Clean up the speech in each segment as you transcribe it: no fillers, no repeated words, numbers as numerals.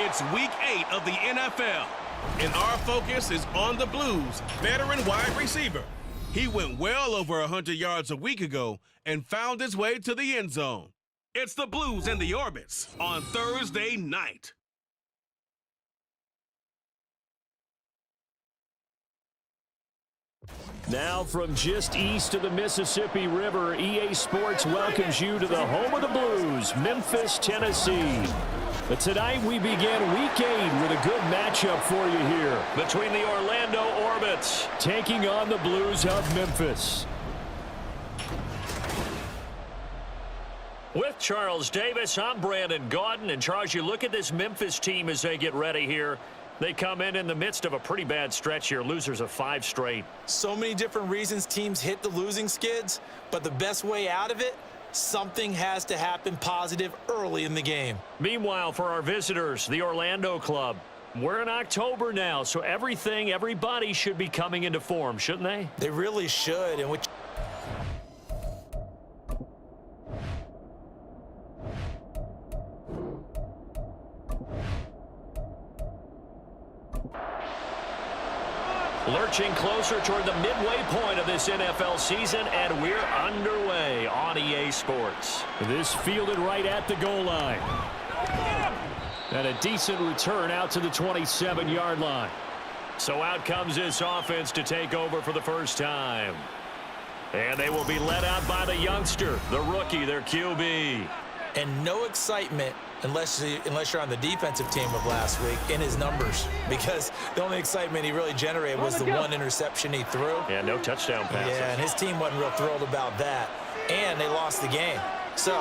It's Week 8 of the NFL, and our focus is on the Blues' veteran wide receiver. He went well over 100 yards a week ago and found his way to the end zone. It's the Blues and the Orbits on Thursday night. Now from just east of the Mississippi River, EA Sports welcomes you to the home of the Blues, Memphis, Tennessee. But tonight we begin Week 8 with a good matchup for you here between the Orlando Orbits taking on the Blues of Memphis. With Charles Davis, I'm Brandon Gaudin. And Charles, you look at this Memphis team as they get ready here. They come in the midst of a pretty bad stretch here, losers of 5 straight. So many different reasons teams hit the losing skids, but the best way out of it, something has to happen positive early in the game. Meanwhile, for our visitors, the Orlando club, we're in October now, so everybody should be coming into form, shouldn't they? They really should, and which lurching closer toward the midway point of this NFL season, and we're underway on EA Sports. This fielded right at the goal line. And a decent return out to the 27-yard line. So out comes this offense to take over for the first time. And they will be led out by the youngster, the rookie, their QB. And no excitement unless you're on the defensive team of last week in his numbers, because the only excitement he really generated was the one interception he threw. Yeah, no touchdown passes. Yeah, and his team wasn't real thrilled about that, and they lost the game. So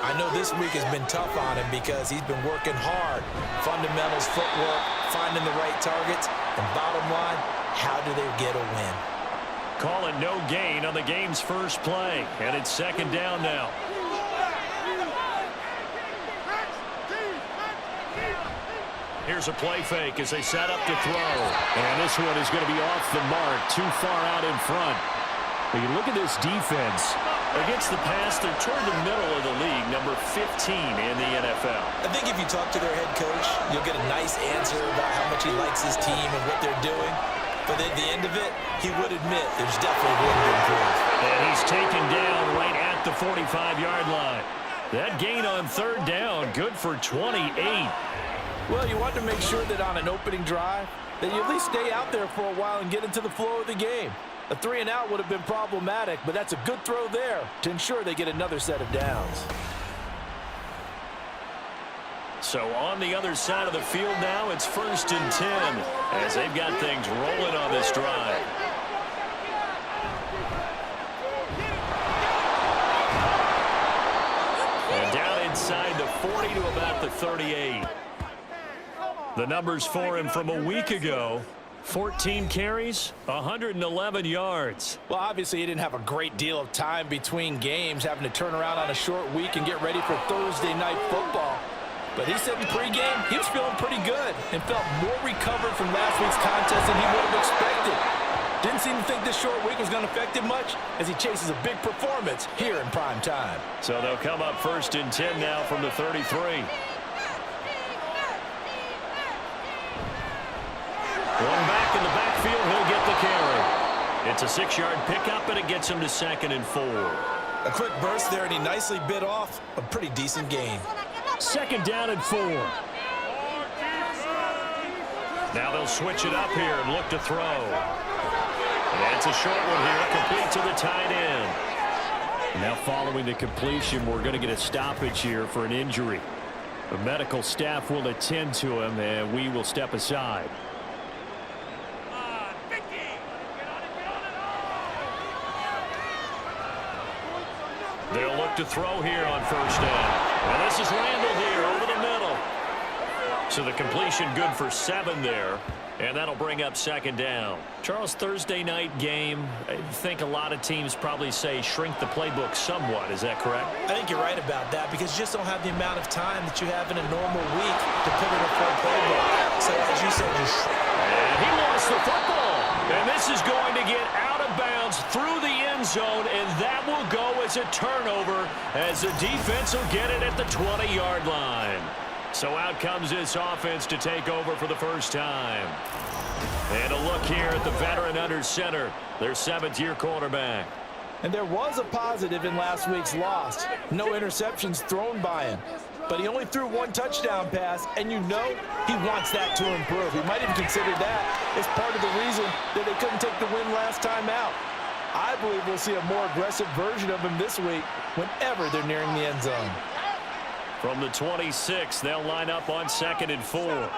I know this week has been tough on him because he's been working hard. Fundamentals, footwork, finding the right targets, and bottom line, how do they get a win? Calling no gain on the game's first play, and it's second down now. Here's a play fake as they set up to throw. And this one is going to be off the mark, too far out in front. But you look at this defense. Against the pass, they're toward the middle of the league, number 15 in the NFL. I think if you talk to their head coach, you'll get a nice answer about how much he likes his team and what they're doing. But at the end of it, he would admit there's definitely room to improve. And he's taken down right at the 45-yard line. That gain on third down, good for 28. Well, you want to make sure that on an opening drive, that you at least stay out there for a while and get into the flow of the game. A 3-and-out would have been problematic, but that's a good throw there to ensure they get another set of downs. So on the other side of the field now, it's 1st and 10 as they've got things rolling on this drive. And down inside the 40 to about the 38. The numbers for him from a week ago, 14 carries, 111 yards. Well, obviously he didn't have a great deal of time between games, having to turn around on a short week and get ready for Thursday night football. But he said in pregame he was feeling pretty good and felt more recovered from last week's contest than he would have expected. Didn't seem to think this short week was going to affect him much as he chases a big performance here in prime time. So they'll come up 1st and 10 now from the 33. One back in the backfield, he'll get the carry. It's a 6-yard pickup, and it gets him to 2nd and 4. A quick burst there, and he nicely bit off a pretty decent gain. 2nd down and 4. Now they'll switch it up here and look to throw. And it's a short one here, complete to the tight end. Now following the completion, we're going to get a stoppage here for an injury. The medical staff will attend to him, and we will step aside. They'll look to throw here on 1st down. And this is Randall here over the middle. So the completion good for 7 there. And that'll bring up 2nd down. Charles, Thursday night game, I think a lot of teams probably say shrink the playbook somewhat. Is that correct? I think you're right about that because you just don't have the amount of time that you have in a normal week to put in a full playbook. So as you said, and he lost the football. And this is going to get out of bounds through the end zone, and that will go as a turnover as the defense will get it at the 20-yard line. So out comes this offense to take over for the first time. And a look here at the veteran under center, their 7th-year quarterback. And there was a positive in last week's loss. No interceptions thrown by him. But he only threw 1 touchdown pass, and you know he wants that to improve. He might even consider that as part of the reason that they couldn't take the win last time out. I believe we'll see a more aggressive version of him this week whenever they're nearing the end zone. From the 26, they'll line up on 2nd and 4.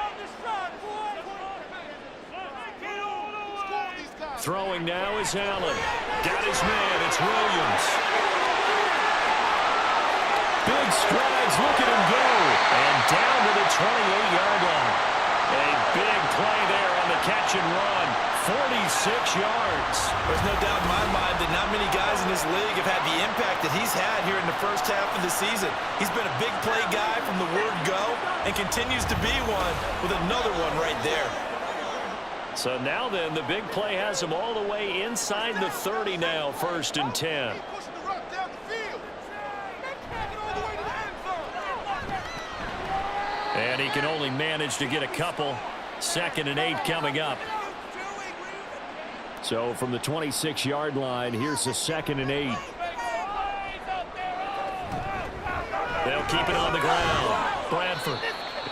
Throwing now is Allen. Got his man. It's Williams. Big strides. Look at him go. And down to the 28-yard line. A big play there on the catch and run. 46 yards. There's no doubt in my mind that not many guys in this league have had the impact that he's had here in the first half of the season. He's been a big play guy from the word go and continues to be one with another one right there. So now then, the big play has him all the way inside the 30 now, 1st and 10. And he can only manage to get a couple. 2nd and 8 coming up. So from the 26-yard line, here's the 2nd and 8. They'll keep it on the ground. Bradford.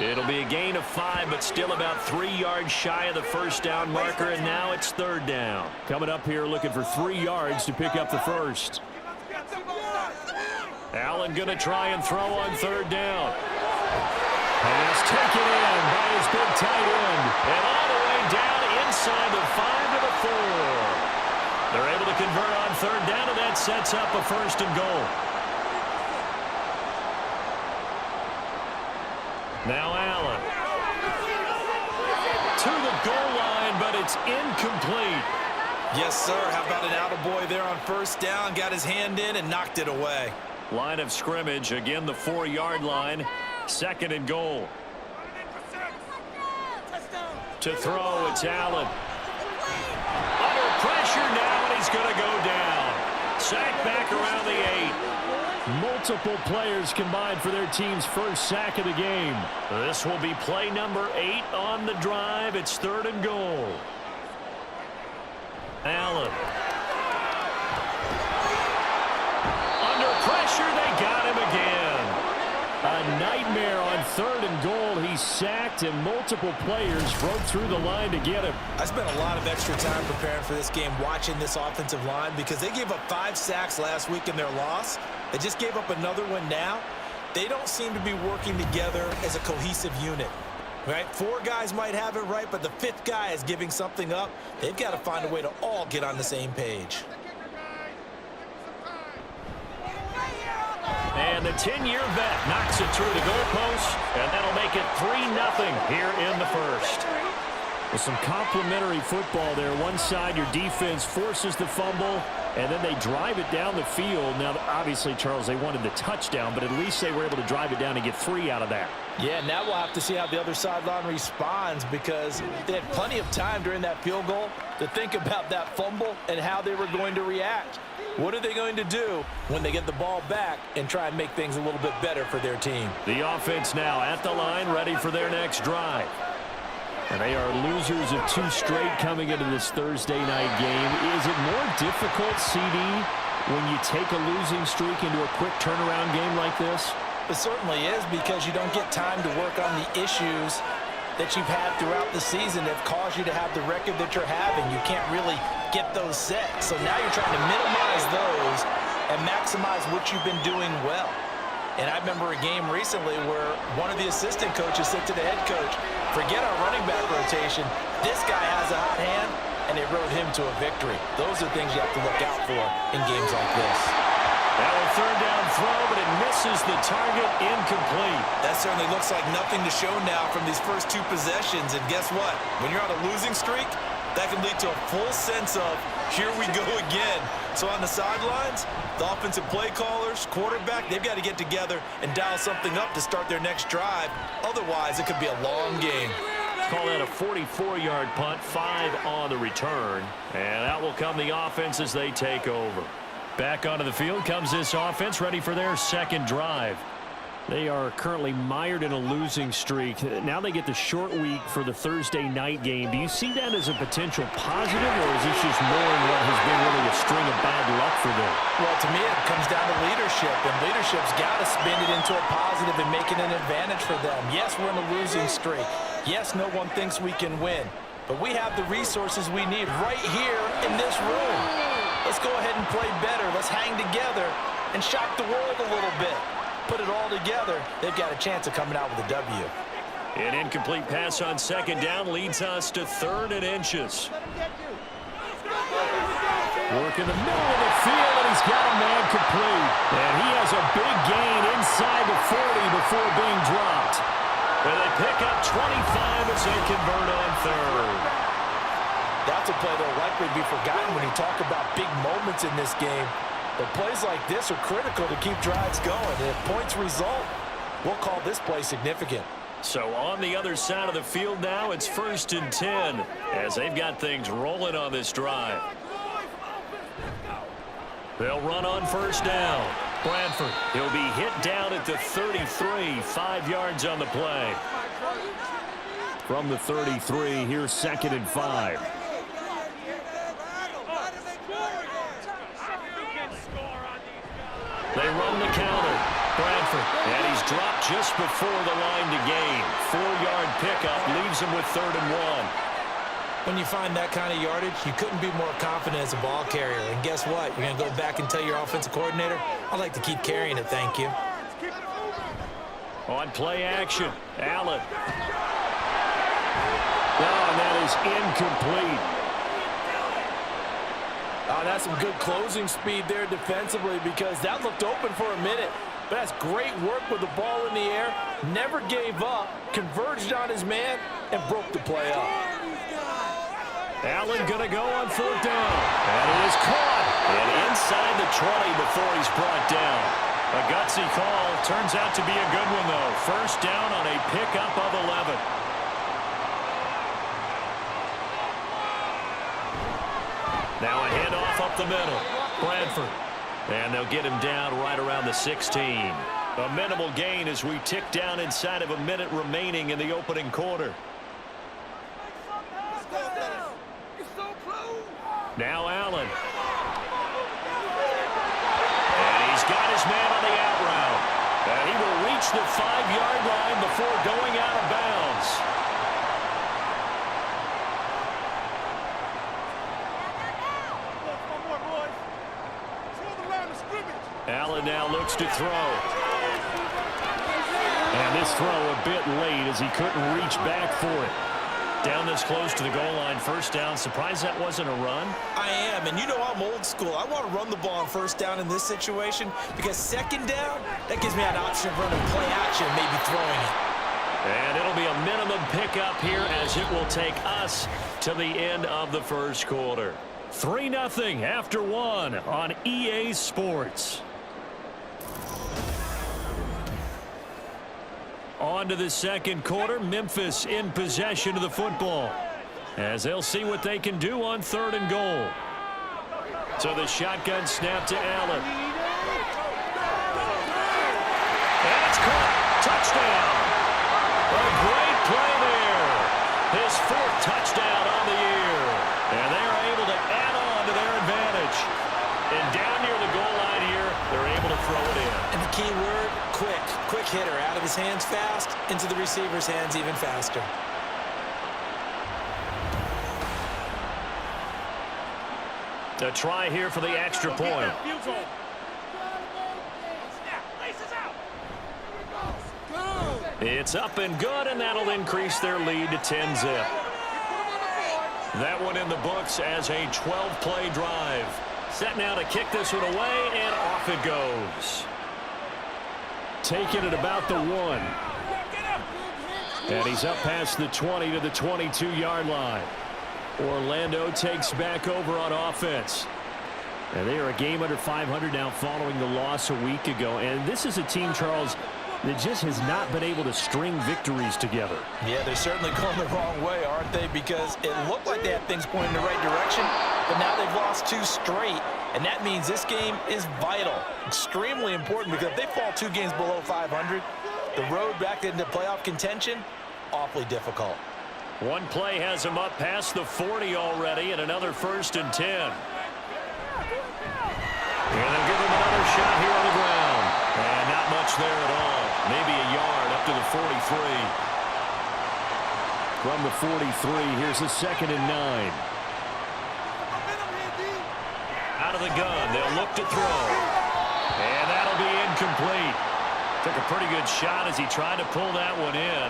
It'll be a gain of 5, but still about 3 yards shy of the first down marker, and now it's 3rd down. Coming up here looking for 3 yards to pick up the first. Allen going to try and throw on 3rd down. Pass taken in by his big tight end, and all the way down inside the 5 to the 4. They're able to convert on 3rd down, and that sets up a 1st and goal. Now Allen. To the goal line, but it's incomplete. Yes, sir. How about an attaboy there on 1st down? Got his hand in and knocked it away. Line of scrimmage, again the 4-yard line. 2nd and goal. To throw, it's Allen. Under pressure now, and he's going to go down. Sack back around the 8. Multiple players combined for their team's first sack of the game. This will be play number 8 on the drive. It's 3rd and goal. Allen. Under pressure, they got him again. A nightmare on 3rd and goal. He's sacked, and multiple players broke through the line to get him. I spent a lot of extra time preparing for this game watching this offensive line because they gave up 5 sacks last week in their loss. They just gave up another one now. They don't seem to be working together as a cohesive unit. Right? 4 guys might have it right, but the 5th guy is giving something up. They've got to find a way to all get on the same page. And the 10-year vet knocks it through the goalpost, and that'll make it 3-0 here in the first. With some complimentary football there. One side, your defense forces the fumble, and then they drive it down the field. Now, obviously, Charles, they wanted the touchdown, but at least they were able to drive it down and get 3 out of that. Yeah, now we'll have to see how the other sideline responds because they had plenty of time during that field goal to think about that fumble and how they were going to react. What are they going to do when they get the ball back and try and make things a little bit better for their team? The offense now at the line, ready for their next drive. And they are losers of 2 straight coming into this Thursday night game. Is it more difficult, CD, when you take a losing streak into a quick turnaround game like this? It certainly is because you don't get time to work on the issues that you've had throughout the season that have caused you to have the record that you're having. You can't really get those set. So now you're trying to minimize those and maximize what you've been doing well. And I remember a game recently where one of the assistant coaches said to the head coach, forget our running back rotation. This guy has a hot hand, and they rode him to a victory. Those are things you have to look out for in games like this. Now a 3rd down throw, but it misses the target, incomplete. That certainly looks like nothing to show now from these first 2 possessions. And guess what? When you're on a losing streak, that can lead to a full sense of, here we go again. So on the sidelines, the offensive play callers, quarterback, they've got to get together and dial something up to start their next drive. Otherwise, it could be a long game. Call that a 44-yard punt, 5 on the return. And out will come the offense as they take over. Back onto the field comes this offense, ready for their second drive. They are currently mired in a losing streak. Now they get the short week for the Thursday night game. Do you see that as a potential positive, or is this just more in what has been really a string of bad luck for them? Well, to me, it comes down to leadership, and leadership's got to spin it into a positive and make it an advantage for them. Yes, we're in a losing streak. Yes, no one thinks we can win, but we have the resources we need right here in this room. Let's go ahead and play better. Let's hang together and shock the world a little bit. Put it all together, they've got a chance of coming out with a W. An incomplete pass on second down leads us to 3rd and inches. Work in the middle of the field, and he's got a man complete. And he has a big gain inside the 40 before being dropped. And they pick up 25 as they convert on 3rd. That's a play that will likely be forgotten when you talk about big moments in this game. But plays like this are critical to keep drives going. And if points result, we'll call this play significant. So on the other side of the field now, it's 1st and 10 as they've got things rolling on this drive. They'll run on 1st down. Bradford, he'll be hit down at the 33, 5 yards on the play. From the 33, here's 2nd and 5. They run the counter. Bradford, and he's dropped just before the line to gain. 4-yard pickup leaves him with 3rd and 1. When you find that kind of yardage, you couldn't be more confident as a ball carrier. And guess what? You're going to go back and tell your offensive coordinator, I'd like to keep carrying it, thank you. On play action, Allen. Oh, and that is incomplete. That's some good closing speed there defensively, because that looked open for a minute. But that's great work with the ball in the air. Never gave up, converged on his man, and broke the play up. Allen going to go on 4th down. And it is caught. And inside the 20 before he's brought down. A gutsy call. Turns out to be a good one, though. 1st down on a pickup of 11. Now a handoff up the middle. Bradford. And they'll get him down right around the 16. A minimal gain as we tick down inside of a minute remaining in the opening quarter. Now Allen. And he's got his man on the out route. And he will reach the 5-yard line before going out of bounds. Allen now looks to throw. And this throw a bit late as he couldn't reach back for it. Down this close to the goal line, 1st down. Surprised that wasn't a run? I am, and you know I'm old school. I want to run the ball on 1st down in this situation, because 2nd down, that gives me an option of running play action, maybe throwing it. And it'll be a minimum pickup here as it will take us to the end of the 1st quarter. 3-0 after 1 on EA Sports. On to the 2nd quarter. Memphis in possession of the football as they'll see what they can do on 3rd and goal. So the shotgun snap to Allen. And it's caught. Touchdown. A great play there. His 4th touchdown on the year. And they are able to add on to their advantage. And down near the goal line here, they're able to throw it in. And the key word, quick. Quick hitter, out of his hands fast, into the receiver's hands even faster. A try here for the extra point. It's up and good, and that'll increase their lead to 10-zip. That one in the books as a 12-play drive. Set now to kick this one away, and off it goes. Taking it about the 1. And he's up past the 20 to the 22-yard line. Orlando takes back over on offense. And they are a game under 500 now following the loss a week ago. And this is a team, Charles, that just has not been able to string victories together. Yeah, they're certainly going the wrong way, aren't they? Because it looked like they had things pointing in the right direction. but now they've lost 2 straight, and that means this game is vital, extremely important, because if they fall 2 games below 500, the road back into playoff contention, awfully difficult. One play has him up past the 40 already, and another 1st and 10. And they'll give him another shot here on the ground. And not much there at all. Maybe a yard up to the 43. From the 43, here's a 2nd and 9. Out of the gun, they'll look to throw. And that'll be incomplete. Took a pretty good shot as he tried to pull that one in.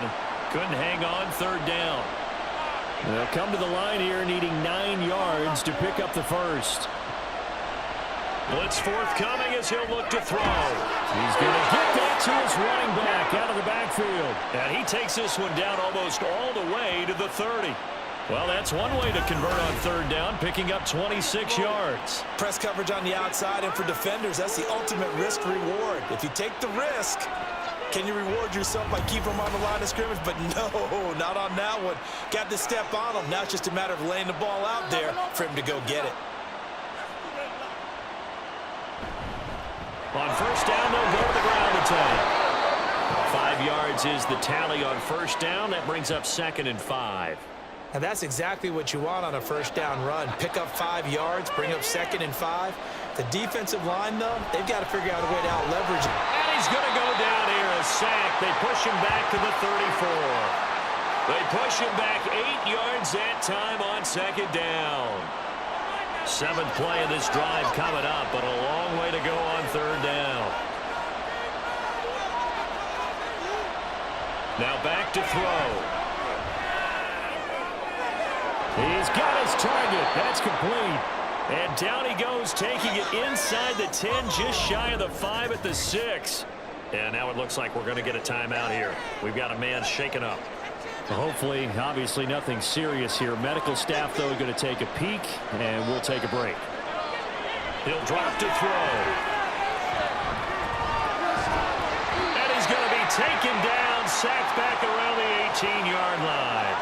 Couldn't hang on 3rd down. They'll come to the line here needing 9 yards to pick up the 1st. Blitz forthcoming as he'll look to throw. He's going to get that to his running back out of the backfield. And he takes this one down almost all the way to the 30. Well, that's one way to convert on 3rd down, picking up 26 yards. Press coverage on the outside, and for defenders, that's the ultimate risk-reward. If you take the risk, can you reward yourself by keeping them on the line of scrimmage? But no, not on that one. Got to step on them. Now it's just a matter of laying the ball out there for him to go get it. On 1st down, they'll go to the ground attack. 5 yards is the tally on 1st down. That brings up 2nd and 5. And that's exactly what you want on a 1st down run. Pick up 5 yards, bring up 2nd and 5. The defensive line, though, they've got to figure out a way to out-leverage it. And he's going to go down here, a sack. They push him back to the 34. They push him back 8 yards that time on 2nd down. 7th play of this drive coming up, but a long way to go on 3rd down. Now back to throw. He's got his target. That's complete. And down he goes, taking it inside the 10, just shy of the 5 at the 6. And now it looks like we're going to get a timeout here. We've got a man shaken up. Hopefully, obviously nothing serious here. Medical staff, though, going to take a peek, and we'll take a break. He'll drop to throw. And he's going to be taken down, sacked back around the 18-yard line.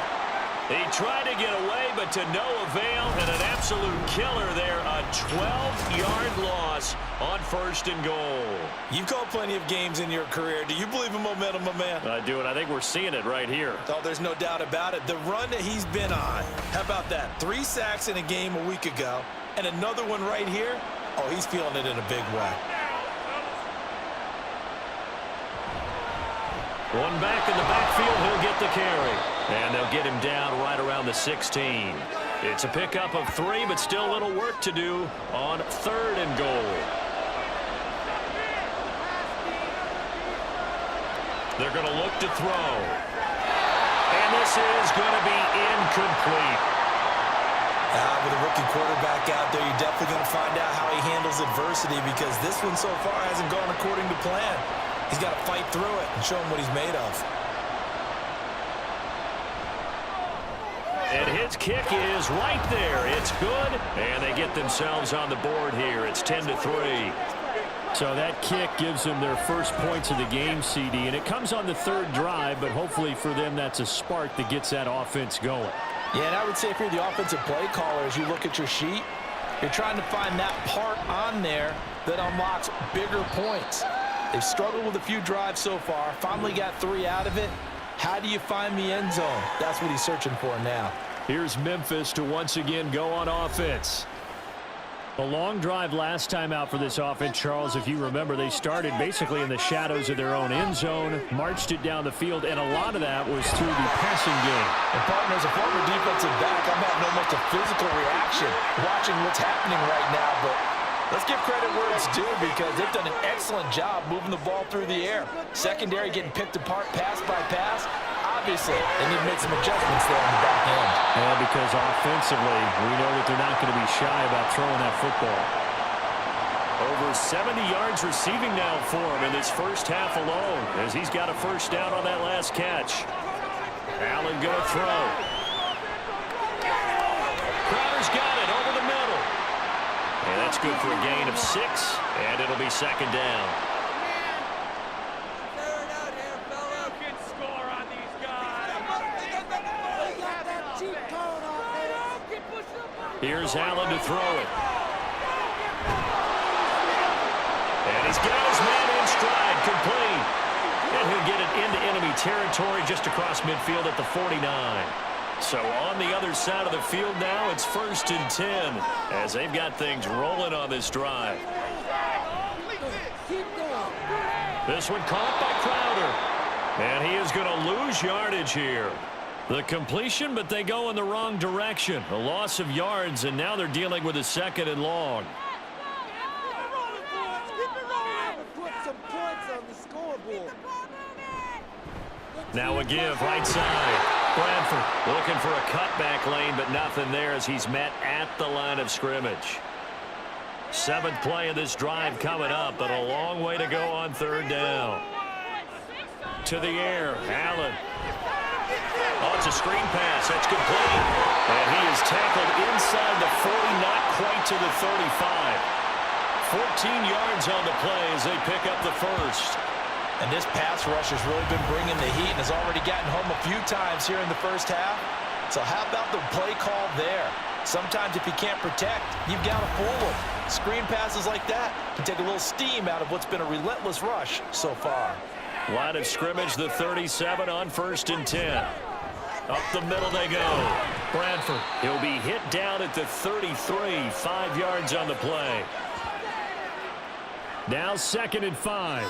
He tried to get away, but to no avail, and an absolute killer there, a 12-yard loss on 1st and goal. You've called plenty of games in your career. Do you believe in momentum, my man? I do, and I think we're seeing it right here. Oh, there's no doubt about it. The run that he's been on, how about that? 3 sacks in a game a week ago, and another one right here. Oh, he's feeling it in a big way. One back in the backfield, he'll get the carry. And they'll get him down right around the 16. It's a pickup of 3, but still a little work to do on 3rd and goal. They're going to look to throw. And this is going to be incomplete. With a rookie quarterback out there, you're definitely going to find out how he handles adversity, because this one so far hasn't gone according to plan. He's got to fight through it and show him what he's made of. And his kick is right there. It's good, and they get themselves on the board here. It's 10-3. So that kick gives them their first points of the game, CD, and it comes on the 3rd drive, but hopefully for them that's a spark that gets that offense going. Yeah, and I would say if you're the offensive play caller, as you look at your sheet, you're trying to find that part on there that unlocks bigger points. They've struggled with a few drives so far, finally got 3 out of it. How do you find the end zone? That's what he's searching for now. Here's Memphis to once again go on offense. A long drive last time out for this offense, Charles. If you remember, they started basically in the shadows of their own end zone, marched it down the field, and a lot of that was through the passing game. And partner, as a former defensive back, I'm having almost a physical reaction watching what's happening right now, but let's give credit where it's due, because they've done an excellent job moving the ball through the air. Secondary getting picked apart pass by pass. Obviously, they need to make some adjustments there on the back end. Yeah, because offensively, we know that they're not going to be shy about throwing that football. Over 70 yards receiving now for him in this first half alone, as he's got a 1st down on that last catch. Allen going to throw. Crowder's got it over the middle. And that's good for a gain of 6, and it'll be 2nd down. Here's Allen to throw it. And he's got his man in stride, complete. And he'll get it into enemy territory just across midfield at the 49. So on the other side of the field now, it's 1st and 10 as they've got things rolling on this drive. This one caught by Crowder. And he is going to lose yardage here. The completion, but they go in the wrong direction. A loss of yards, and now they're dealing with a 2nd and long. Now a give, right side. Bradford looking for a cutback lane, but nothing there as he's met at the line of scrimmage. 7th play of this drive coming up, but a long way to go on 3rd down. To the air, Allen. Oh, it's a screen pass. That's complete. And he is tackled inside the 40, not quite to the 35. 14 yards on the play as they pick up the 1st. And this pass rush has really been bringing the heat and has already gotten home a few times here in the 1st half. So how about the play call there? Sometimes if you can't protect, you've got to fool them. Screen passes like that can take a little steam out of what's been a relentless rush so far. Line of scrimmage, the 37 on 1st and 10. Up the middle they go. Bradford, he'll be hit down at the 33, 5 yards on the play. Now 2nd and 5.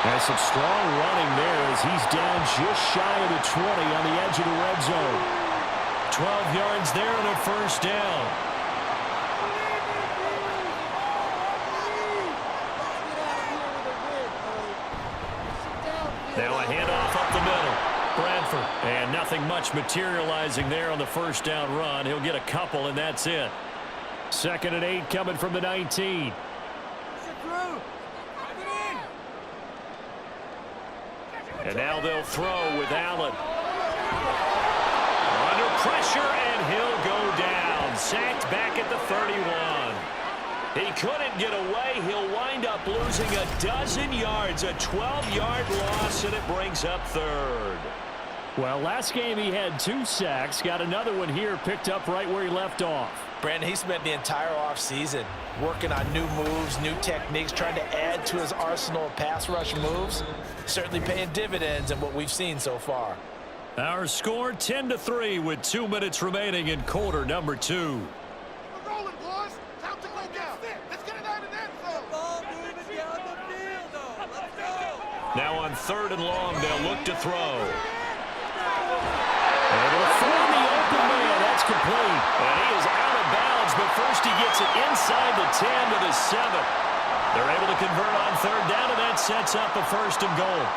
There's some strong running there as he's down just shy of the 20 on the edge of the red zone. 12 yards there and a 1st down. Now a handoff up the middle. Bradford. And nothing much materializing there on the 1st down run. He'll get a couple, and that's it. 2nd and 8 coming from the 19. And now they'll throw with Allen. Under pressure, and he'll go down. Sacked back at the 31. He couldn't get away. He'll wind up losing a dozen yards. A 12-yard loss, and it brings up 3rd. Well, last game he had 2 sacks. Got another one here, picked up right where he left off. Brandon, he spent the entire offseason working on new moves, new techniques, trying to add to his arsenal of pass rush moves. Certainly paying dividends in what we've seen so far. Our score 10-3 with 2 minutes remaining in quarter number 2. We're rolling, boys. Time to go down. Let's get it out of that zone. Ball moving down the field, though. Let's go. Now on 3rd and long, they'll look to throw. And it'll find the open man. That's complete. And he is out of bounds, but first he gets it inside the 10 to the 7. They're able to convert on 3rd down, and that sets up a 1st and goal.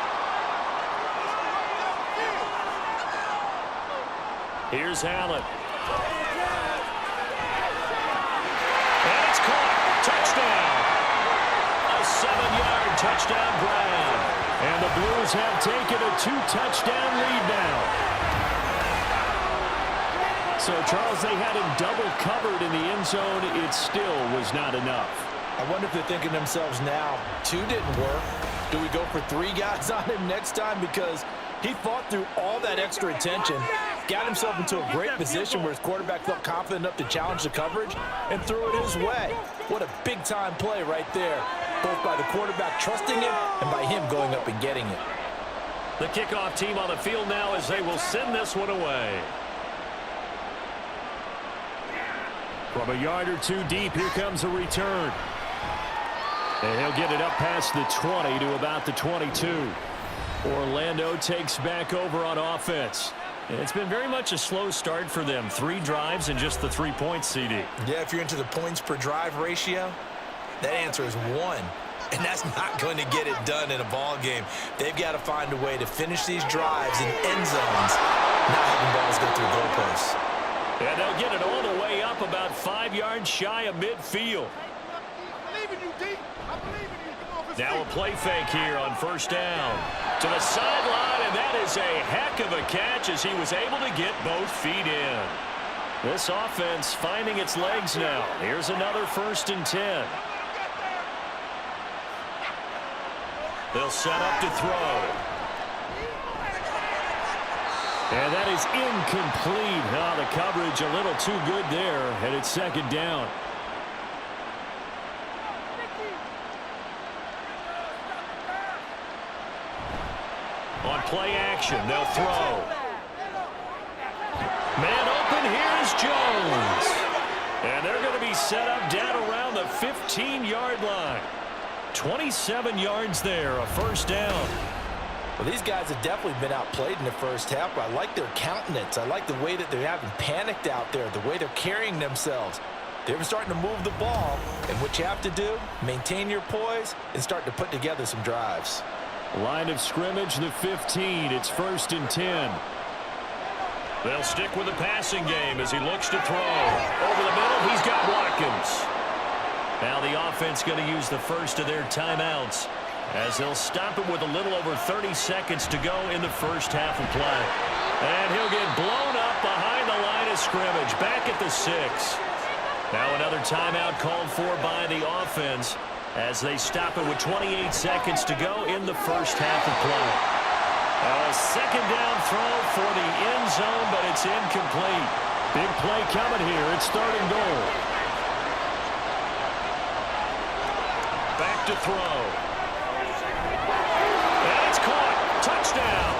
Here's Allen. And it's caught. Touchdown. A 7-yard touchdown grab. And the Blues have taken a 2-touchdown lead now. So, Charles, they had him double covered in the end zone. It still was not enough. I wonder if they're thinking to themselves now, 2 didn't work. Do we go for 3 guys on him next time? Because he fought through all that extra attention, got himself into a great position where his quarterback felt confident enough to challenge the coverage and threw it his way. What a big-time play right there, both by the quarterback trusting him and by him going up and getting it. The kickoff team on the field now as they will send this one away. From a yard or 2 deep, here comes a return. And he'll get it up past the 20 to about the 22. Orlando takes back over on offense. It's been very much a slow start for them. 3 drives and just the 3 points, CD. Yeah, if you're into the points per drive ratio, that answer is 1. And that's not going to get it done in a ball game. They've got to find a way to finish these drives in end zones, not having balls go through goalposts. And they'll get it all the way up about 5 yards shy of midfield. I believe in you, D. I believe in you. Come on, Now a play fake here on 1st down. To the sideline, and that is a heck of a catch as he was able to get both feet in. This offense finding its legs now. Here's another 1st and 10. They'll set up to throw. And that is incomplete. Oh, the coverage a little too good there, and it's second down. On play action, they'll throw. Man open, here's Jones. And they're going to be set up down around the 15-yard line. 27 yards there, a first down. Well, these guys have definitely been outplayed in the first half, but I like their countenance. I like the way that they're having panicked out there, the way they're carrying themselves. They're starting to move the ball, and what you have to do, maintain your poise and start to put together some drives. Line of scrimmage, the 15. It's 1st and 10. They'll stick with the passing game as he looks to throw. Over the middle, he's got Watkins. Now the offense going to use the first of their timeouts as they'll stop it with a little over 30 seconds to go in the first half of play. And he'll get blown up behind the line of scrimmage, back at the 6. Now another timeout called for by the offense as they stop it with 28 seconds to go in the first half of play. A second down throw for the end zone, but it's incomplete. Big play coming here. It's 3rd and goal. Back to throw. And it's caught. Touchdown.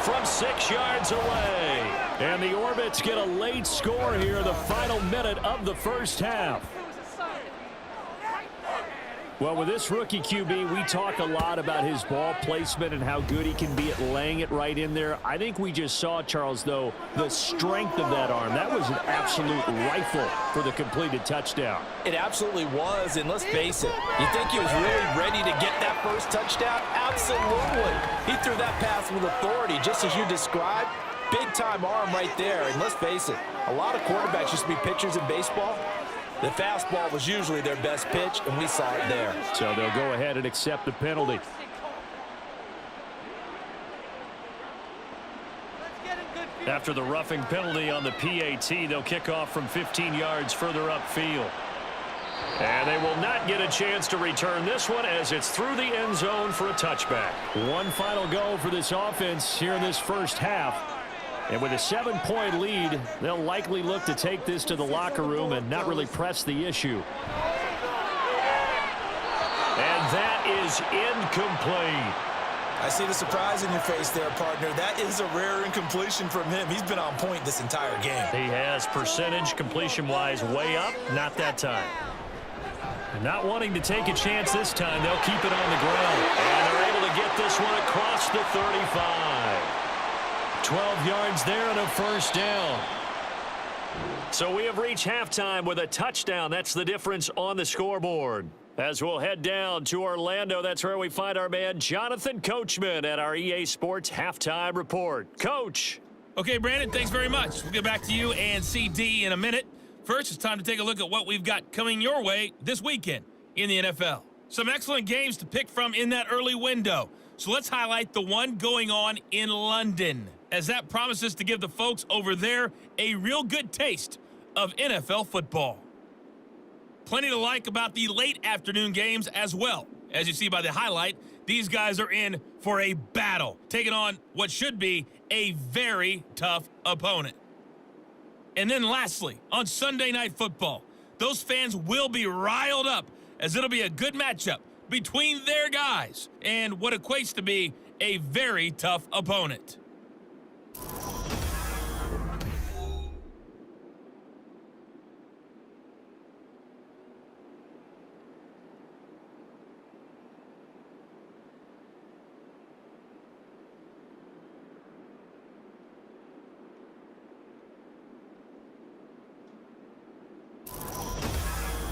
From 6 yards away. And the Orbits get a late score here, the final minute of the first half. Well, with this rookie QB, we talk a lot about his ball placement and how good he can be at laying it right in there. I think we just saw, Charles, though, the strength of that arm. That was an absolute rifle for the completed touchdown. It absolutely was, and let's face it, you think he was really ready to get that first touchdown? Absolutely. He threw that pass with authority, just as you described. Big-time arm right there, and let's face it, a lot of quarterbacks used to be pitchers in baseball. The fastball was usually their best pitch, and we saw it there. So they'll go ahead and accept the penalty. After the roughing penalty on the PAT, they'll kick off from 15 yards further upfield. And they will not get a chance to return this one as it's through the end zone for a touchback. One final go for this offense here in this first half. And with a 7-point lead, they'll likely look to take this to the locker room and not really press the issue. And that is incomplete. I see the surprise in your face there, partner. That is a rare incompletion from him. He's been on point this entire game. He has percentage completion-wise way up, not that time. Not wanting to take a chance this time, they'll keep it on the ground. And they're able to get this one across the 35. 12 yards there and a first down. So we have reached halftime with a touchdown. That's the difference on the scoreboard. As we'll head down to Orlando, that's where we find our man Jonathan Coachman at our EA Sports Halftime Report. Coach. Okay, Brandon, thanks very much. We'll get back to you and CD in a minute. First, it's time to take a look at what we've got coming your way this weekend in the NFL. Some excellent games to pick from in that early window. So let's highlight the one going on in London, as that promises to give the folks over there a real good taste of NFL football. Plenty to like about the late afternoon games as well. As you see by the highlight, these guys are in for a battle, taking on what should be a very tough opponent. And then lastly, on Sunday Night Football, those fans will be riled up as it'll be a good matchup between their guys and what equates to be a very tough opponent.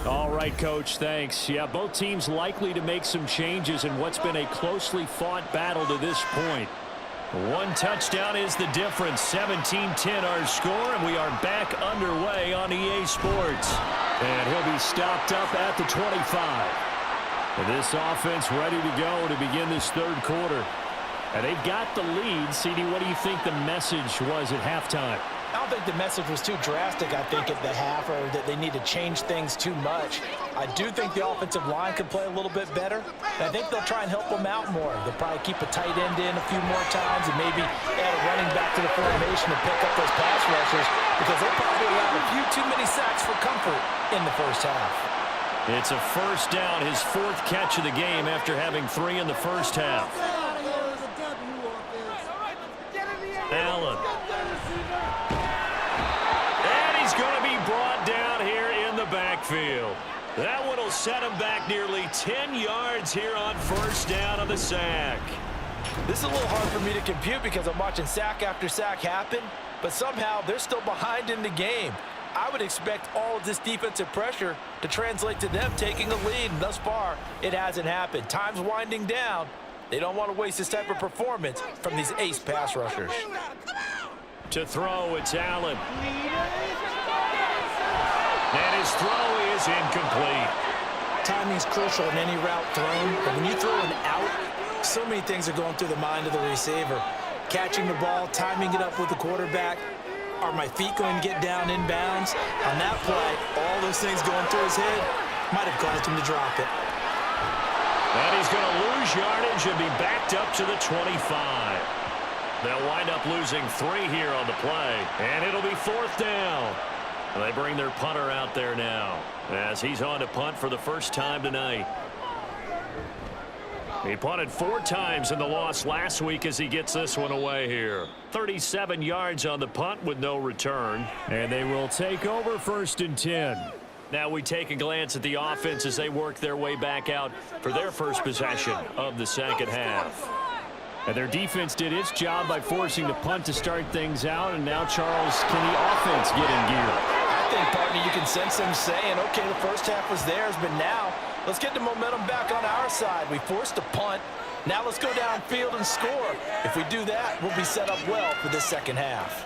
All right, Coach, thanks. Yeah, both teams likely to make some changes in what's been a closely fought battle to this point. One touchdown is the difference. 17-10 our score, and we are back underway on EA Sports. And he'll be stopped up at the 25. And this offense ready to go to begin this third quarter. And they've got the lead. CD, what do you think the message was at halftime? I don't think the message was too drastic, I think, at the half, or that they need to change things too much. I do think the offensive line could play a little bit better. And I think they'll try and help them out more. They'll probably keep a tight end in a few more times and maybe add a running back to the formation to pick up those pass rushers, because they probably allowed a few too many sacks for comfort in the first half. It's a first down, his 4th catch of the game after having 3 in the first half. Allen. And he's going to be brought down here in the backfield. That one will set him back nearly 10 yards here on first down on the sack. This is a little hard for me to compute because I'm watching sack after sack happen, but somehow they're still behind in the game. I would expect all of this defensive pressure to translate to them taking a lead, and thus far, it hasn't happened. Time's winding down. They don't want to waste this type of performance from these ace pass rushers. To throw, it's Allen. And his throw is incomplete. Timing's crucial in any route thrown, but when you throw an out, so many things are going through the mind of the receiver. Catching the ball, timing it up with the quarterback. Are my feet going to get down inbounds? On that play, all those things going through his head might have caused him to drop it. And he's going to lose yardage and be backed up to the 25. They'll wind up losing 3 here on the play, and it'll be 4th down. They bring their punter out there now as he's on to punt for the first time tonight. He punted 4 times in the loss last week as he gets this one away here. 37 yards on the punt with no return. And they will take over 1st and 10. Now we take a glance at the offense as they work their way back out for their first possession of the second half. And their defense did its job by forcing the punt to start things out. And now, Charles, can the offense get in gear? I think, partner, you can sense them saying, okay, the first half was theirs, but now let's get the momentum back on our side. We forced a punt. Now let's go downfield and score. If we do that, we'll be set up well for this second half.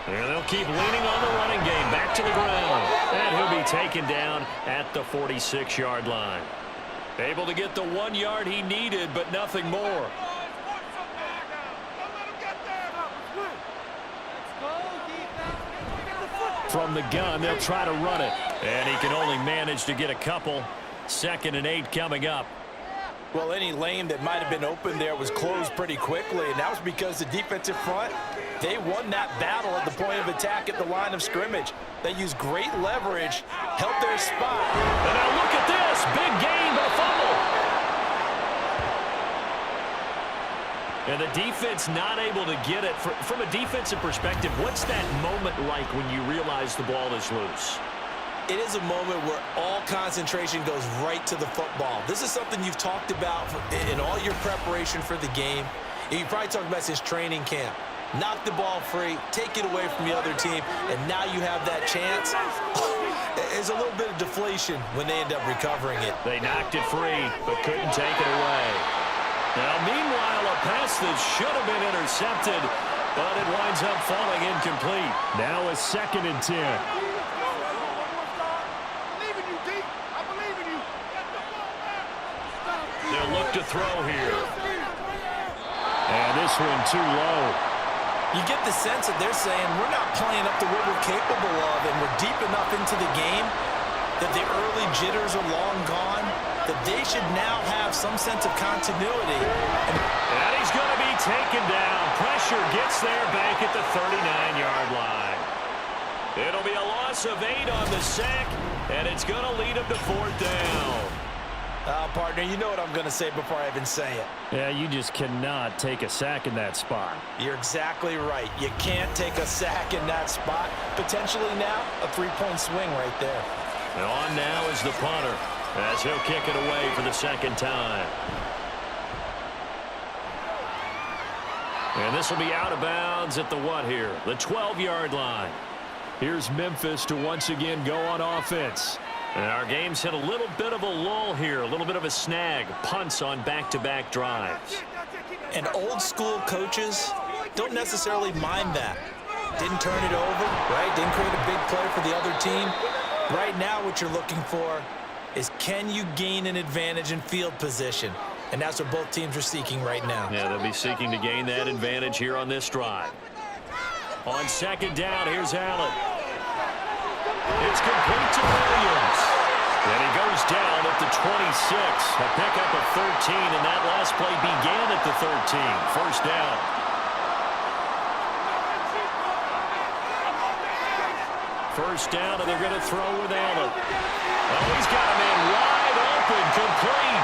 And they'll keep leaning on the running game back to the ground. And he'll be taken down at the 46-yard line. Able to get the 1 yard he needed, but nothing more. From the gun, they'll try to run it. And he can only manage to get a couple. 2nd and 8 coming up. Well, any lane that might have been open there was closed pretty quickly, and that was because the defensive front, they won that battle at the point of attack at the line of scrimmage. They used great leverage, held their spot. And now look at this. Big gain, but a fumble. And the defense not able to get it. From a defensive perspective, what's that moment like when you realize the ball is loose? It is a moment where all concentration goes right to the football. This is something you've talked about in all your preparation for the game. You probably talked about since training camp. Knock the ball free, take it away from the other team, and now you have that chance. There's a little bit of deflation when they end up recovering it. They knocked it free, but couldn't take it away. Now, meanwhile, a pass that should have been intercepted, but it winds up falling incomplete. Now a 2nd and 10. They'll look to throw here. And this one too low. You get the sense that they're saying we're not playing up to what we're capable of, and we're deep enough into the game that the early jitters are long gone, that they should now have some sense of continuity. And he's going to be taken down. Pressure gets there back at the 39-yard line. It'll be a loss of 8 on the sack, and it's going to lead him to 4th down. Partner, you know what I'm going to say before I even say it. Yeah, you just cannot take a sack in that spot. You're exactly right. You can't take a sack in that spot. Potentially now, a 3-point swing right there. And on now is the punter, as he'll kick it away for the 2nd time. And this will be out of bounds at the what here? The 12-yard line. Here's Memphis to once again go on offense. And our game's hit a little bit of a lull here, a little bit of a snag. Punts on back-to-back drives. And old school coaches don't necessarily mind that. Didn't turn it over, right? Didn't create a big play for the other team. Right now what you're looking for is, can you gain an advantage in field position? And that's what both teams are seeking right now. Yeah, they'll be seeking to gain that advantage here on this drive. On second down, here's Allen. It's complete to Williams. And he goes down at the 26. A pickup of 13, and that last play began at the 13. First down. First down, and they're going to throw with Allen. Oh, he's got a man wide open, complete.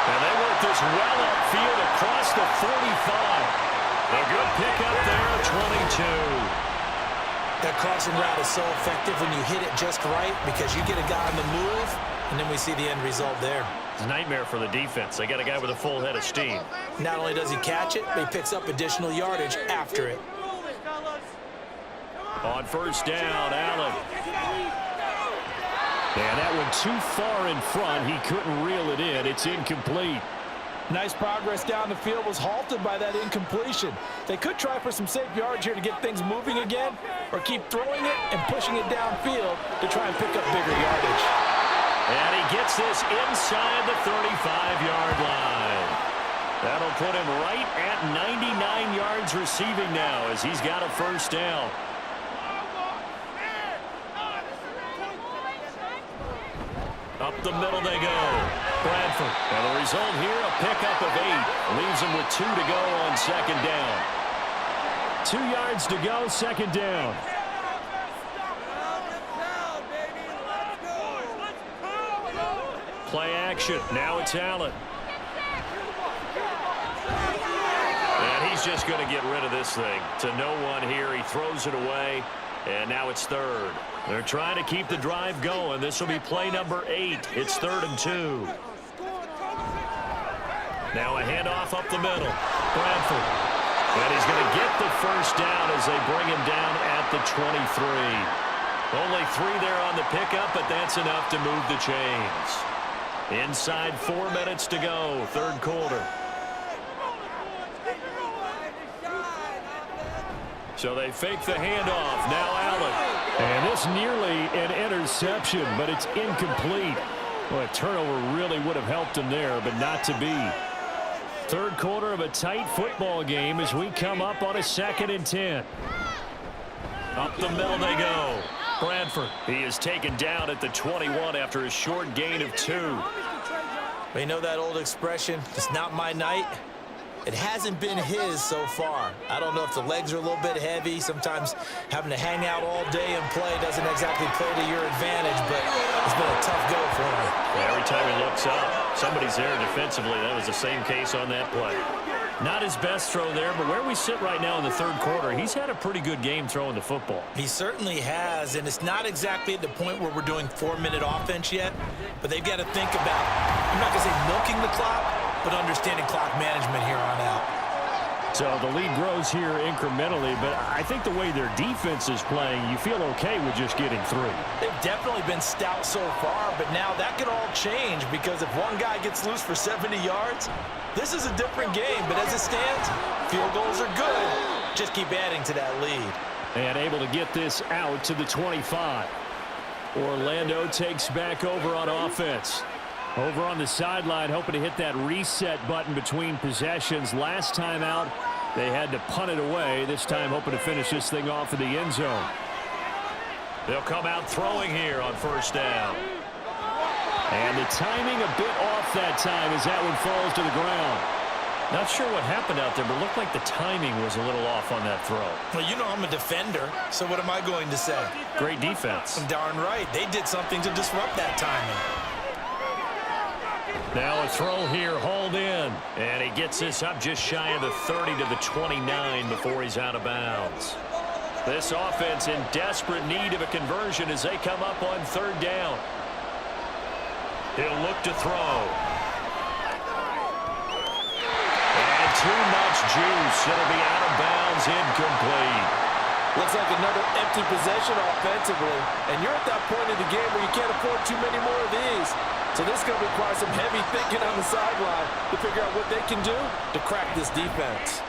And they work this well upfield across the 45. A good pickup there, 22. That crossing route is so effective when you hit it just right because you get a guy on the move, and then we see the end result there. It's a nightmare for the defense. They got a guy with a full head of steam. Not only does he catch it, but he picks up additional yardage after it. On first down, Allen. And that one too far in front. He couldn't reel it in. It's incomplete. Nice progress down the field was halted by that incompletion. They could try for some safe yards here to get things moving again, or keep throwing it and pushing it downfield to try and pick up bigger yardage. And he gets this inside the 35-yard line. That'll put him right at 99 yards receiving now as he's got a first down. Up the middle they go. Bradford. And the result here, a pickup of 8. Leaves him with 2 to go on second down. 2 yards to go, second down. Play action. Now it's Allen. And he's just going to get rid of this thing. To no one here. He throws it away. And now it's third. They're trying to keep the drive going. This will be play number 8. It's 3rd and 2. Now a handoff up the middle. Bradford. And he's going to get the first down as they bring him down at the 23. Only 3 there on the pickup, but that's enough to move the chains. Inside 4 minutes to go, third quarter. So they fake the handoff. Now Allen. And this nearly an interception, but it's incomplete. Well, a turnover really would have helped him there, but not to be. Third quarter of a tight football game as we come up on a 2nd and 10. Up the middle they go. Bradford. He is taken down at the 21 after a short gain of 2. We know that old expression, it's not my night. It hasn't been his so far. I don't know if the legs are a little bit heavy. Sometimes having to hang out all day and play doesn't exactly play to your advantage, but it's been a tough go for him. Yeah, every time he looks up, somebody's there defensively. That was the same case on that play. Not his best throw there, but where we sit right now in the third quarter, he's had a pretty good game throwing the football. He certainly has, and it's not exactly at the point where we're doing 4-minute offense yet, but they've got to think about, I'm not going to say milking the clock, but understanding clock management here on out. So the lead grows here incrementally, but I think the way their defense is playing, you feel okay with just getting 3. They've definitely been stout so far, but now that could all change because if one guy gets loose for 70 yards, this is a different game. But as it stands, field goals are good. Just keep adding to that lead. And able to get this out to the 25. Orlando takes back over on offense. Over on the sideline, hoping to hit that reset button between possessions. Last time out, they had to punt it away. This time, hoping to finish this thing off in the end zone. They'll come out throwing here on first down. And the timing a bit off that time as that one falls to the ground. Not sure what happened out there, but it looked like the timing was a little off on that throw. Well, you know I'm a defender, so what am I going to say? Great defense. Darn right. They did something to disrupt that timing. Now a throw here, hauled in. And he gets this up just shy of the 30 to the 29 before he's out of bounds. This offense in desperate need of a conversion as they come up on third down. He'll look to throw. And too much juice. It'll be out of bounds, incomplete. Looks like another empty possession offensively. And you're at that point in the game where you can't afford too many more of these. So this is going to require some heavy thinking on the sideline to figure out what they can do to crack this defense.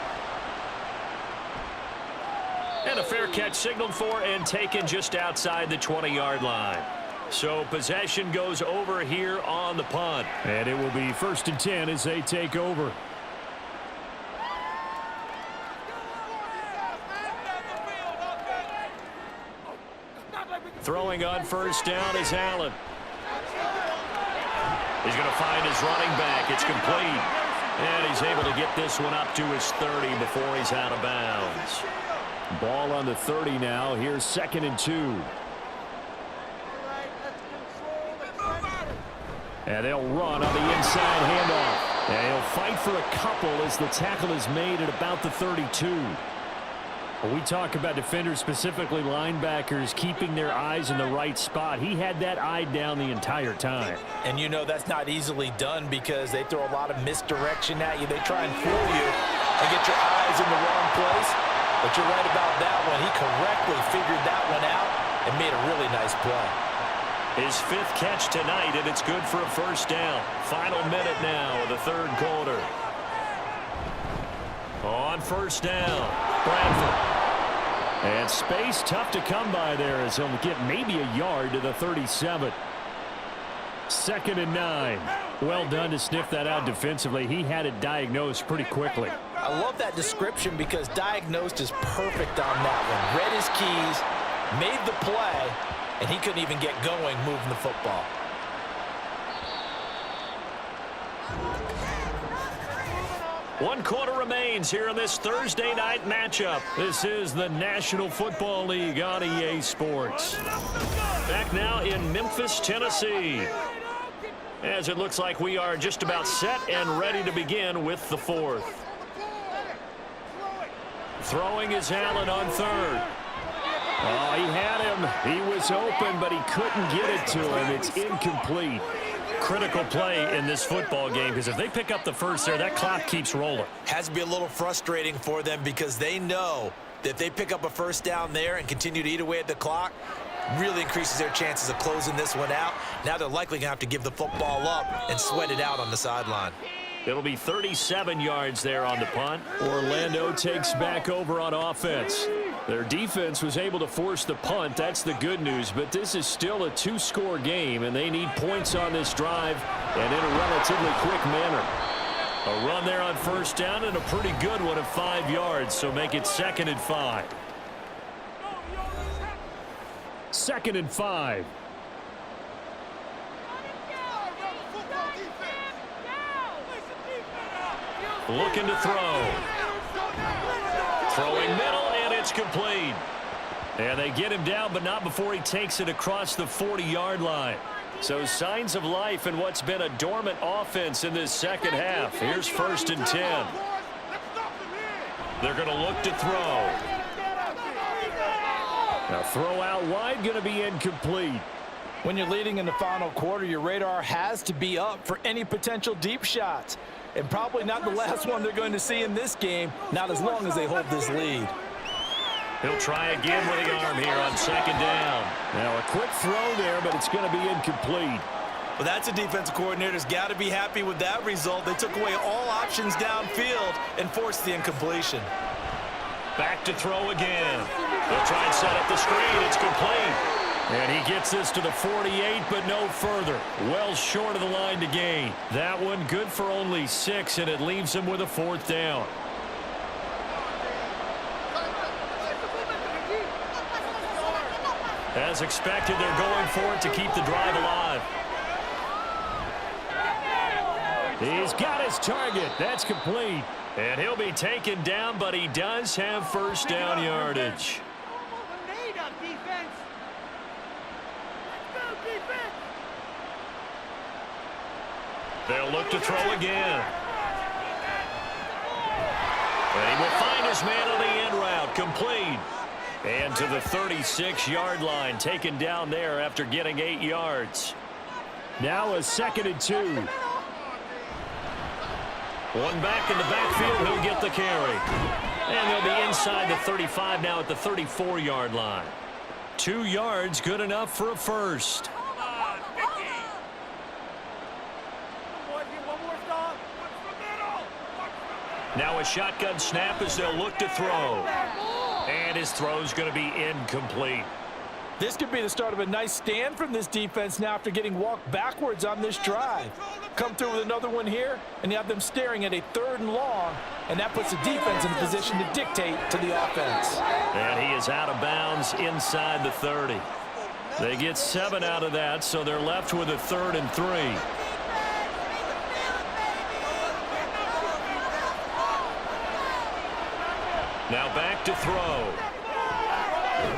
And a fair catch signaled for and taken just outside the 20-yard line. So possession goes over here on the punt. And it will be 1st and 10 as they take over. Throwing on first down is Allen. He's going to find his running back. It's complete. And he's able to get this one up to his 30 before he's out of bounds. Ball on the 30 now. Here's 2nd and 2. And they'll run on the inside handoff. And he'll fight for a couple as the tackle is made at about the 32. When we talk about defenders, specifically linebackers, keeping their eyes in the right spot, he had that eye down the entire time. And you know that's not easily done because they throw a lot of misdirection at you. They try and fool you and get your eyes in the wrong place. But you're right about that one. He correctly figured that one out and made a really nice play. His 5th catch tonight, and it's good for a first down. Final minute now of the 3rd quarter. On first down, Bradford. And space tough to come by there as he'll get maybe a yard to the 37. 2nd and 9. Well done to sniff that out defensively. He had it diagnosed pretty quickly. I love that description because diagnosed is perfect on that one. Read his keys, made the play, and he couldn't even get going moving the football. One quarter remains here in this Thursday night matchup. This is the National Football League on EA Sports. Back now in Memphis, Tennessee. As it looks like we are just about set and ready to begin with the 4th. Throwing is Allen on 3rd. Oh, he had him. He was open, but he couldn't get it to him. It's incomplete. Critical play in this football game because if they pick up the first there, that clock keeps rolling. Has to be a little frustrating for them because they know that if they pick up a first down there and continue to eat away at the clock, really increases their chances of closing this one out. Now they're likely going to have to give the football up and sweat it out on the sideline. It'll be 37 yards there on the punt. Orlando takes back over on offense. Their defense was able to force the punt. That's the good news, but this is still a 2-score game, and they need points on this drive and in a relatively quick manner. A run there on first down and a pretty good one of 5 yards, so make it 2nd and 5. 2nd and 5. Looking to throw. Throwing middle, and it's complete. And they get him down, but not before he takes it across the 40-yard line. So signs of life in what's been a dormant offense in this second half. Here's 1st and 10. They're going to look to throw. Now throw out wide, going to be incomplete. When you're leading in the final quarter, your radar has to be up for any potential deep shots. And probably not the last one they're going to see in this game, not as long as they hold this lead. He'll try again with the arm here on 2nd down. Now a quick throw there, but it's going to be incomplete. Well, that's a defensive coordinator's got to be happy with that result. They took away all options downfield and forced the incompletion. Back to throw again. They'll try and set up the screen. It's complete. And he gets this to the 48, but no further. Well short of the line to gain. That one good for only 6, and it leaves him with a 4th down. As expected, they're going for it to keep the drive alive. He's got his target. That's complete. And he'll be taken down, but he does have first down yardage. They'll look to throw again. And he will find his man on the end route. Complete. And to the 36-yard line. Taken down there after getting 8 yards. Now a 2nd and 2. One back in the backfield. He'll get the carry. And they'll be inside the 35 now at the 34-yard line. 2 yards, good enough for a first. Now a shotgun snap as they'll look to throw. And his throw's going to be incomplete. This could be the start of a nice stand from this defense now after getting walked backwards on this drive. Come through with another one here, and you have them staring at a 3rd and long, and that puts the defense in a position to dictate to the offense. And he is out of bounds inside the 30. They get 7 out of that, so they're left with a 3rd and 3. Now back to throw.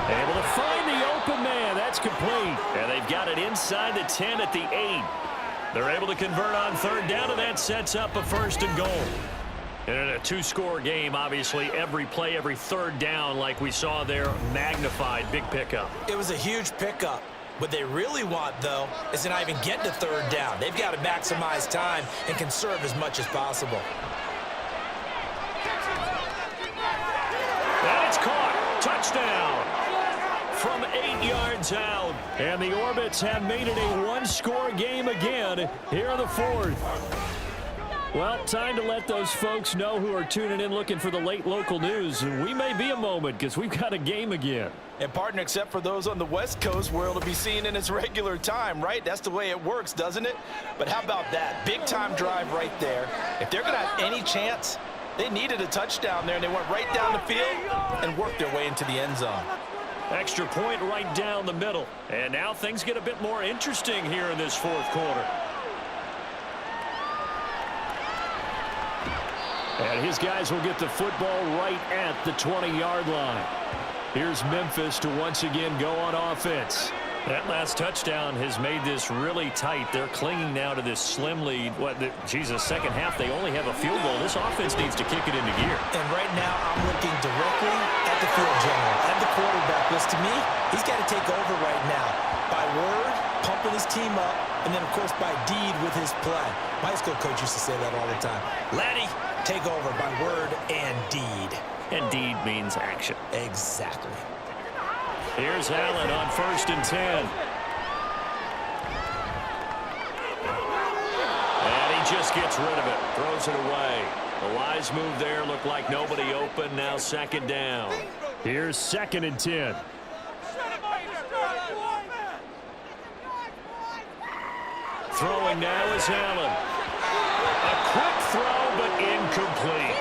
Able to find the open man. That's complete. And they've got it inside the 10 at the 8. They're able to convert on 3rd down, and that sets up a 1st and goal. And in a 2-score game, obviously, every play, every 3rd down, like we saw there, magnified. Big pickup. It was a huge pickup. What they really want, though, is to not even get to 3rd down. They've got to maximize time and conserve as much as possible. And it's caught. Touchdown. From 8 yards out. And the Orbits have made it a 1-score game again here in the 4th. Well, time to let those folks know who are tuning in looking for the late local news. We may be a moment because we've got a game again. And partner, except for those on the West Coast, where it'll be seen in its regular time, right? That's the way it works, doesn't it? But how about that? Big-time drive right there. If they're going to have any chance, they needed a touchdown there, and they went right down the field and worked their way into the end zone. Extra point right down the middle. And now things get a bit more interesting here in this 4th quarter. And his guys will get the football right at the 20-yard line. Here's Memphis to once again go on offense. That last touchdown has made this really tight. They're clinging now to this slim lead. Second half, they only have a field goal. This offense needs to kick it into gear. And right now, I'm looking directly at the field general, at the quarterback. Because to me, he's got to take over right now. By word, pumping his team up, and then, of course, by deed with his play. My high school coach used to say that all the time. Laddie, take over by word and deed. And deed means action. Exactly. Here's Allen on 1st and 10. And he just gets rid of it. Throws it away. The wise move there. Looked like nobody open. Now 2nd down. Here's 2nd and 10. Throwing now is Allen. A quick throw, but incomplete.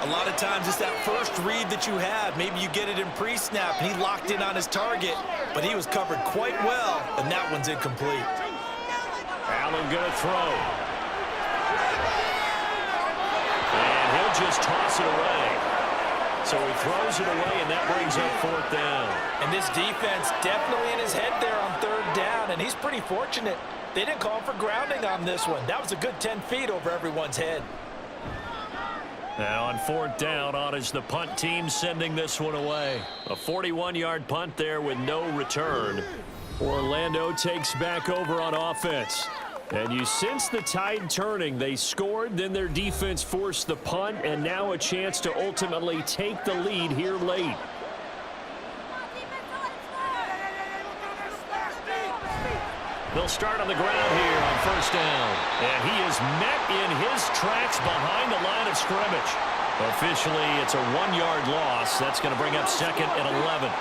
A lot of times it's that first read that you have. Maybe you get it in pre-snap, and he locked in on his target, but he was covered quite well, and that one's incomplete. Allen gonna throw. And he'll just toss it away. So he throws it away, and that brings up 4th down. And this defense definitely in his head there on 3rd down, and he's pretty fortunate. They didn't call for grounding on this one. That was a good 10 feet over everyone's head. Now on 4th down, on is the punt team sending this one away. A 41-yard punt there with no return. Orlando takes back over on offense. And you sense the tide turning. They scored, then their defense forced the punt, and now a chance to ultimately take the lead here late. They'll start on the ground here on 1st down. And he is met in his tracks behind the line of scrimmage. Officially, it's a 1-yard loss. That's going to bring up 2nd and 11.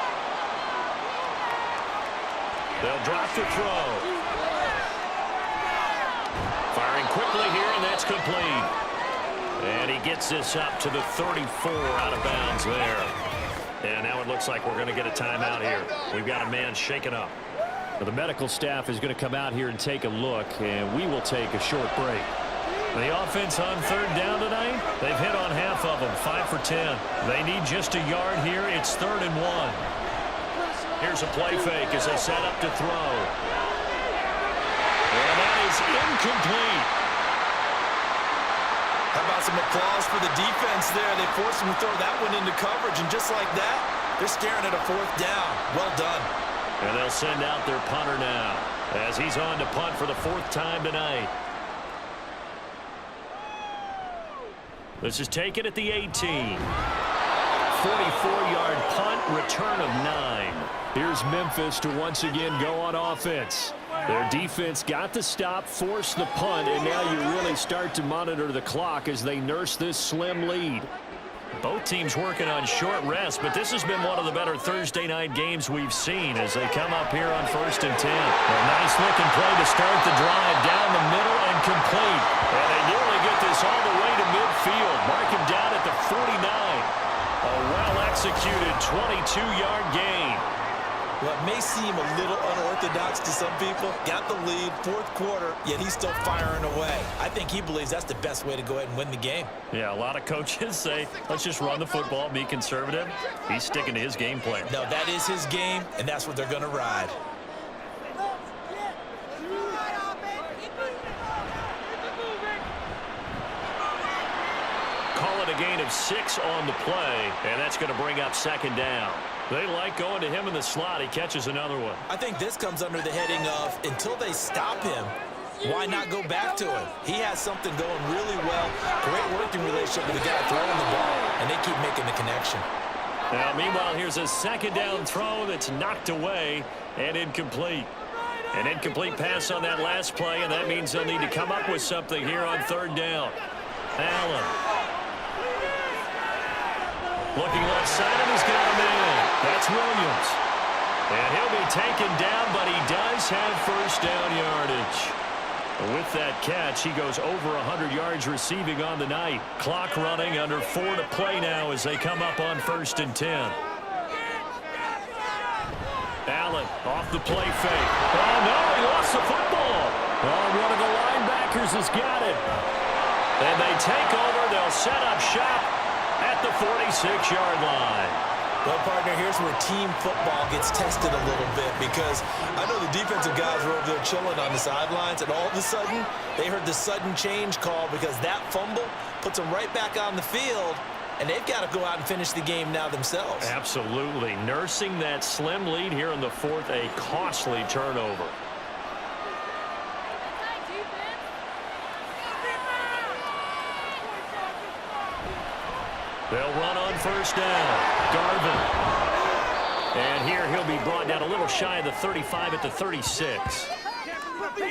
They'll drop the throw. Firing quickly here, and that's complete. And he gets this up to the 34 out of bounds there. And now it looks like we're going to get a timeout here. We've got a man shaken up. The medical staff is going to come out here and take a look, and we will take a short break. The offense on 3rd down tonight, they've hit on half of them, 5 for 10. They need just a yard here. It's 3rd and 1. Here's a play fake as they set up to throw. And that is incomplete. How about some applause for the defense there? They forced him to throw that one into coverage, and just like that, they're staring at a 4th down. Well done. And they'll send out their punter now as he's on to punt for the 4th time tonight. This is taken at the 18. 44-yard punt, return of 9. Here's Memphis to once again go on offense. Their defense got the stop, forced the punt, and now you really start to monitor the clock as they nurse this slim lead. Both teams working on short rest, but this has been one of the better Thursday night games we've seen as they come up here on 1st and 10. A nice-looking play to start the drive down the middle and complete. And they nearly get this all the way to midfield. Mark him down at the 49. A well-executed 22-yard gain. Well, it may seem a little unorthodox to some people. Got the lead, fourth quarter, yet he's still firing away. I think he believes that's the best way to go ahead and win the game. Yeah, a lot of coaches say, let's just run the football, be conservative. He's sticking to his game plan. No, that is his game, and that's what they're going to ride. Call it a gain of 6 on the play, and that's going to bring up second down. They like going to him in the slot. He catches another one. I think this comes under the heading of until they stop him, why not go back to him? He has something going really well. Great working relationship with the guy throwing the ball, and they keep making the connection. Now, meanwhile, here's a second down throw that's knocked away and incomplete. An incomplete pass on that last play, and that means they'll need to come up with something here on third down. Allen. Looking left side, and he's got a man. That's Williams. And he'll be taken down, but he does have first down yardage. With that catch, he goes over 100 yards receiving on the night. Clock running, under 4 to play now as they come up on 1st and 10. Allen off the play fake. Oh, no, he lost the football. Oh, one of the linebackers has got it. And they take over. They'll set up shop at the 46-yard line. Well, partner, here's where team football gets tested a little bit because I know the defensive guys were over there chilling on the sidelines, and all of a sudden, they heard the sudden change call because that fumble puts them right back on the field, and they've got to go out and finish the game now themselves. Absolutely. Nursing that slim lead here in the fourth, a costly turnover. They'll run on first down. Garvin. And here he'll be brought down a little shy of the 35 at the 36.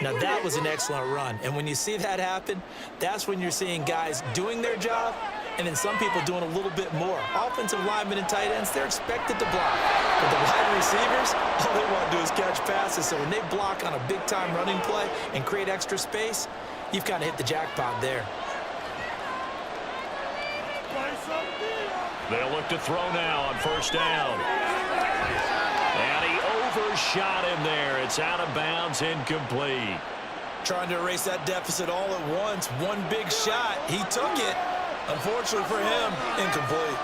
Now, that was an excellent run. And when you see that happen, that's when you're seeing guys doing their job and then some people doing a little bit more. Offensive linemen and tight ends, they're expected to block. But the wide receivers, all they want to do is catch passes. So when they block on a big-time running play and create extra space, you've kind of hit the jackpot there. They'll look to throw now on first down. And he overshot him there. It's out of bounds, incomplete. Trying to erase that deficit all at once. One big shot. He took it. Unfortunately for him, incomplete.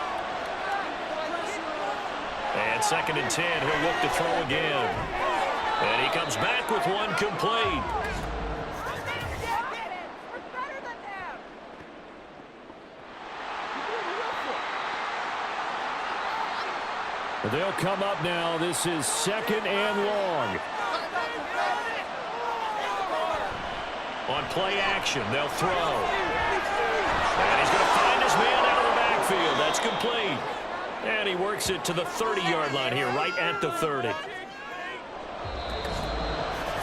And 2nd and 10, he'll look to throw again. And he comes back with one complete. They'll come up now. This is 2nd and long. On play action, they'll throw. And he's going to find his man out of the backfield. That's complete. And he works it to the 30-yard line here, right at the 30.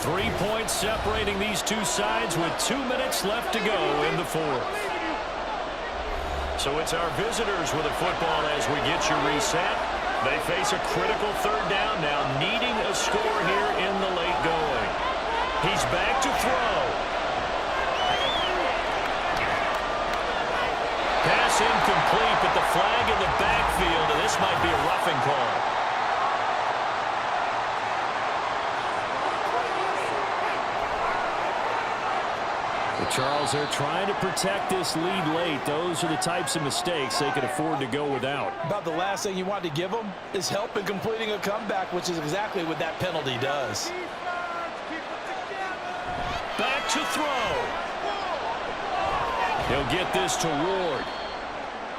3 points separating these two sides with 2 minutes left to go in the fourth. So it's our visitors with the football as we get you reset. They face a critical third down now, needing a score here in the late going. He's back to throw. Pass incomplete, but the flag in the backfield, and this might be a roughing call. Charles, they're trying to protect this lead late. Those are the types of mistakes they can afford to go without. About the last thing you want to give them is help in completing a comeback, which is exactly what that penalty does. Back to throw. He'll get this to Ward.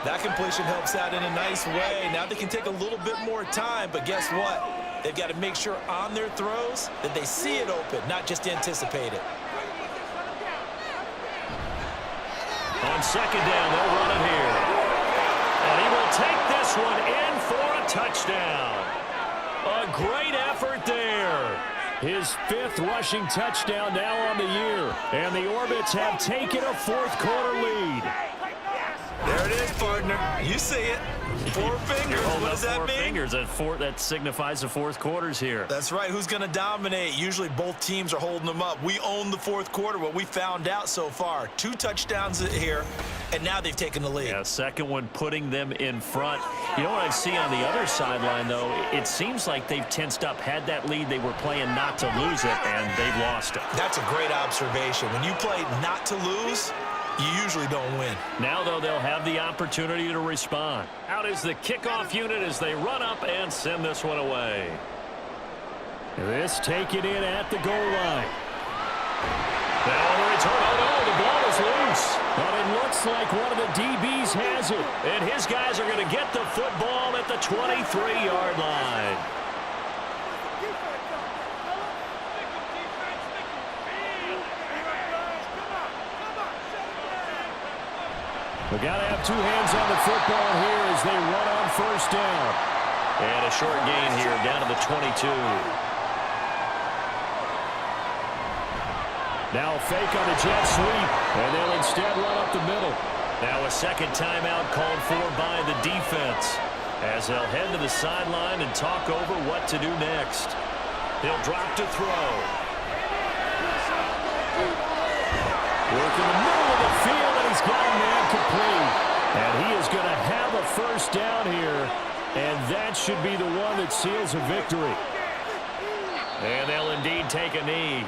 That completion helps out in a nice way. Now they can take a little bit more time, but guess what? They've got to make sure on their throws that they see it open, not just anticipate it. On second down, they'll run it here. And he will take this one in for a touchdown. A great effort there. His 5th rushing touchdown now on the year. And the Orbits have taken a fourth quarter lead. There it is, partner. You see it. 4 fingers. What does that four mean? Fingers. That signifies the fourth quarter's here. That's right. Who's going to dominate? Usually both teams are holding them up. We own the fourth quarter, what we found out so far. 2 touchdowns here, and now they've taken the lead. Yeah, second one putting them in front. You know what I see on the other sideline, though? It seems like they've tensed up, had that lead. They were playing not to lose it, and they've lost it. That's a great observation. When you play not to lose, you usually don't win. Now, though, they'll have the opportunity to respond. Out is the kickoff unit as they run up and send this one away. This taken in at the goal line. Now on the return, oh no, the ball is loose. But it looks like one of the DBs has it. And his guys are going to get the football at the 23-yard line. We got to have 2 hands on the football here as they run on first down. And a short gain here down to the 22. Now a fake on the jet sweep, and they'll instead run up the middle. Now a second timeout called for by the defense as they'll head to the sideline and talk over what to do next. He'll drop to throw. Work in the middle of the field, and he's got a man complete. And he is going to have a first down here, and that should be the one that seals a victory. And they'll indeed take a knee.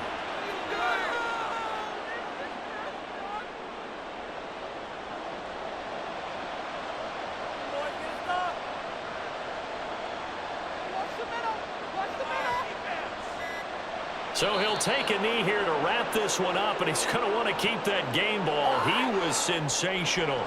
So he'll take a knee here to wrap this one up, and he's going to want to keep that game ball. He was sensational.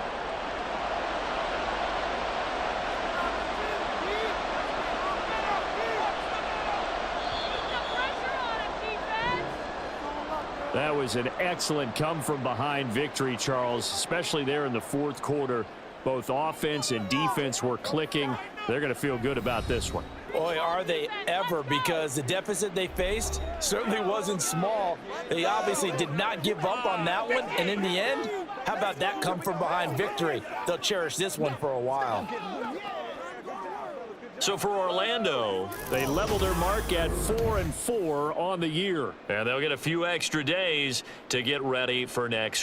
That was an excellent come-from-behind victory, Charles, especially there in the fourth quarter. Both offense and defense were clicking. They're going to feel good about this one. Boy, are they ever, because the deficit they faced certainly wasn't small. They obviously did not give up on that one, and in the end, how about that come-from-behind victory? They'll cherish this one for a while. So for Orlando, they level their mark at 4-4 on the year. And they'll get a few extra days to get ready for next week.